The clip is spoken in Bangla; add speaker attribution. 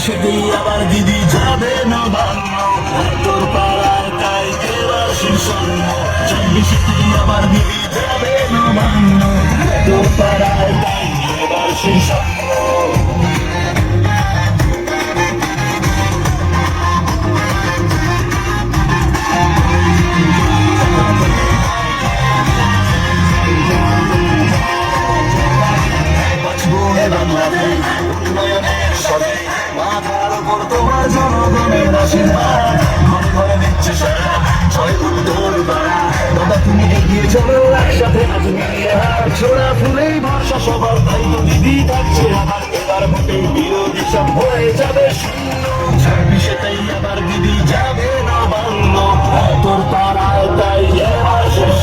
Speaker 1: সেতেই আবার দিদি যাবে নবান্ন, তোর পাড়ায় তাই কেরোসিন শূন্য। 26-তেই আবার দিদি যাবে নবান্ন, তোর পাড়ায় তাই কেরোসিন শূন্য। উন্নয়নের সাথে মাথার উপর তোমার জনগণের আশীর্বাদ, ঘরে ঘরে দিচ্ছে সারা, ছয় উত্তর পাড়া। দাদা তুমি এগিয়ে চলো একসাথে, আজ মিলিয়ে হাত, ছোড়া ফুলেই ভরসা সবার, তাই তো দিদি থাকছে আবার। এবার ভোটে বিরোধী সব হয়ে যাবে শূন্য, 26-তেই আবার দিদি যাবে নবান্ন, তোর পাড়ায় তাই এবার শেষ।